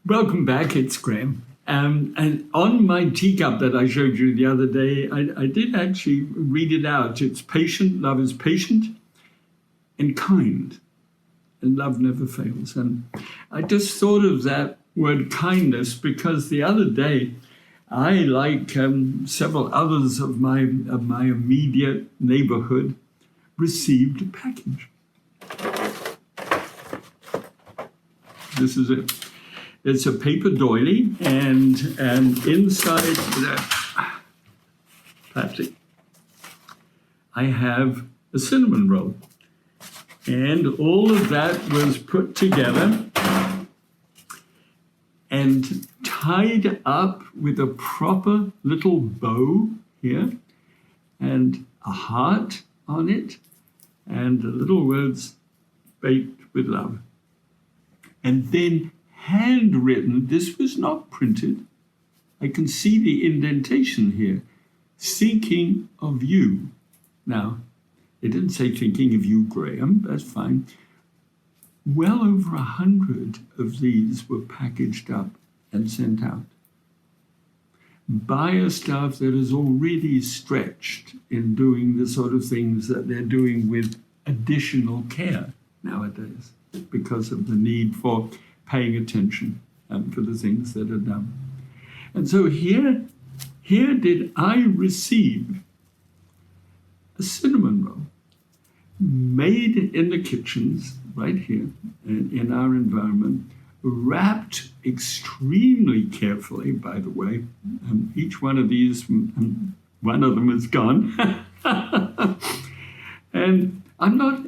Welcome back, it's Graham. And on my teacup that I showed you the other day, I did actually read it out. It's patient, love is patient and kind, and love never fails. And I just thought of that word kindness because the other day, I, like several others of my immediate neighborhood, received a package. This is it. It's a paper doily, and inside that plastic, I have a cinnamon roll. And all of that was put together and tied up with a proper little bow here, and a heart on it, and the little words, baked with love. And then handwritten, this was not printed. I can see the indentation here. Thinking of you. Now, it didn't say thinking of you, Graham, that's fine. Well over 100 of these were packaged up and sent out by a staff that is already stretched in doing the sort of things that they're doing with additional care nowadays because of the need for paying attention to the things that are done. And so here did I receive a cinnamon roll made in the kitchens right here in our environment, wrapped extremely carefully, by the way. Each one of these, one of them is gone. And I'm not,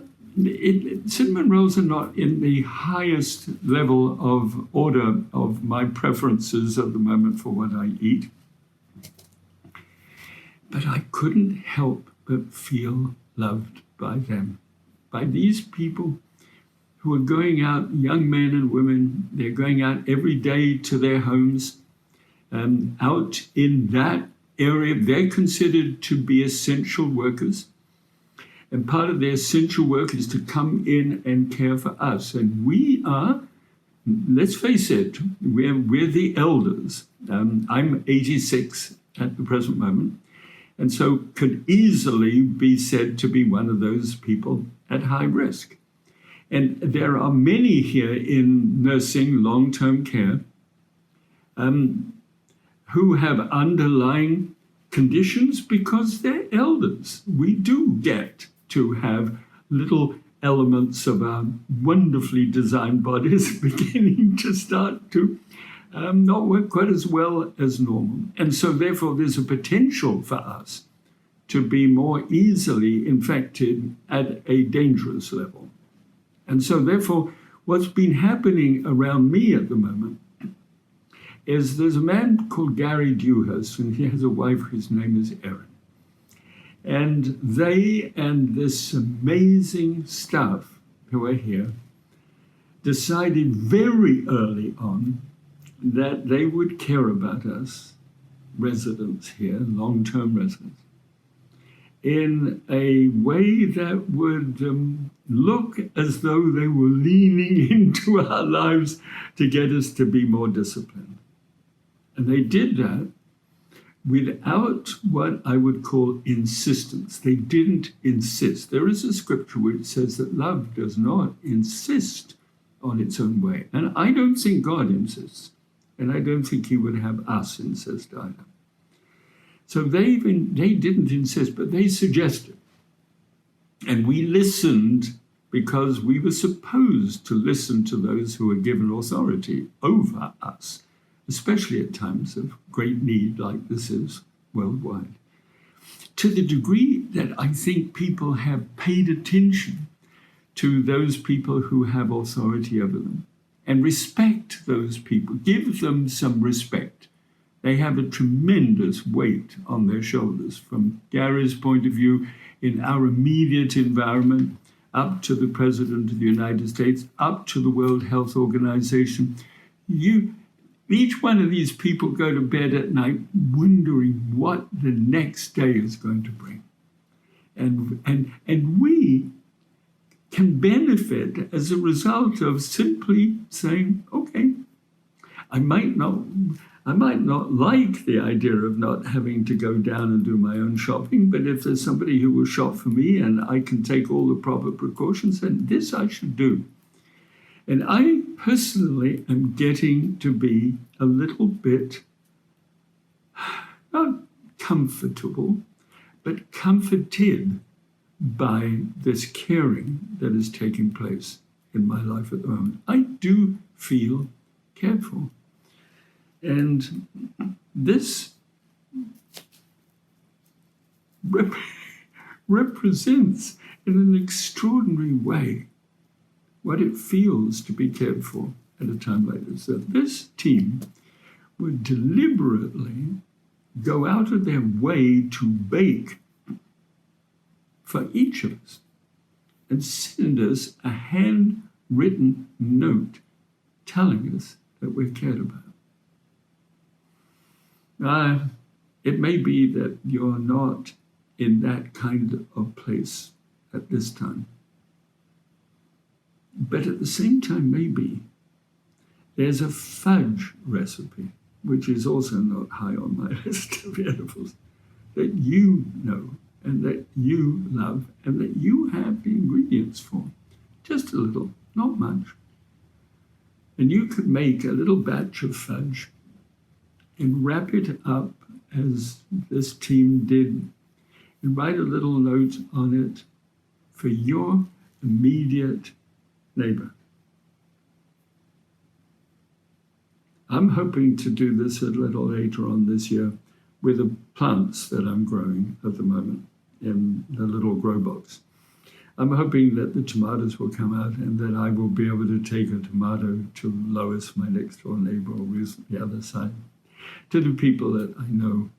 cinnamon rolls are not in the highest level of order of my preferences at the moment for what I eat. But I couldn't help but feel loved by them, by these people who are going out, young men and women. They're going out every day to their homes, out in that area. They're considered to be essential workers. And part of their essential work is to come in and care for us. And we are, let's face it, we're the elders. I'm 86 at the present moment, and so could easily be said to be one of those people at high risk. And there are many here in nursing, long-term care, who have underlying conditions because they're elders. We do get to have little elements of our wonderfully designed bodies beginning to start to not work quite as well as normal. And so therefore there's a potential for us to be more easily infected at a dangerous level. And so therefore what's been happening around me at the moment is there's a man called Gary Dewhurst, and he has a wife whose name is Erin. And they and this amazing staff who are here decided very early on that they would care about us, residents here, long-term residents, in a way that would look as though they were leaning into our lives to get us to be more disciplined. And they did that without what I would call insistence. They didn't insist. There is a scripture which says that love does not insist on its own way. And I don't think God insists. And I don't think he would have us insist either. So they didn't insist, but they suggested. And we listened because we were supposed to listen to those who were given authority over us, especially at times of great need like this is worldwide. To the degree that I think people have paid attention to those people who have authority over them and respect those people, give them some respect. They have a tremendous weight on their shoulders. From Gary's point of view, in our immediate environment, up to the President of the United States, up to the World Health Organization, each one of these people go to bed at night wondering what the next day is going to bring. And we can benefit as a result of simply saying, okay, I might not like the idea of not having to go down and do my own shopping, but if there's somebody who will shop for me and I can take all the proper precautions, then this I should do. And I personally am getting to be a little bit, not comfortable, but comforted by this caring that is taking place in my life at the moment. I do feel cared for. And this represents in an extraordinary way what it feels to be cared for at a time like this. That this team would deliberately go out of their way to bake for each of us and send us a handwritten note telling us that we're cared about. It may be that you're not in that kind of place at this time. But at the same time, maybe there's a fudge recipe, which is also not high on my list of edibles, that you know and that you love and that you have the ingredients for. Just a little, not much. And you could make a little batch of fudge and wrap it up as this team did and write a little note on it for your immediate neighbor. I'm hoping to do this a little later on this year with the plants that I'm growing at the moment in the little grow box. I'm hoping that the tomatoes will come out and that I will be able to take a tomato to Lois, my next door neighbor, who's on the other side, to the people that I know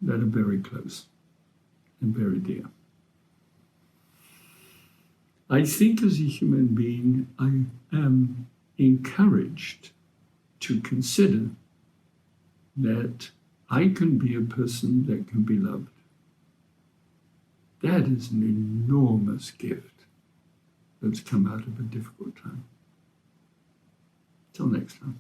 that are very close and very dear. I think as a human being, I am encouraged to consider that I can be a person that can be loved. That is an enormous gift that's come out of a difficult time. Till next time.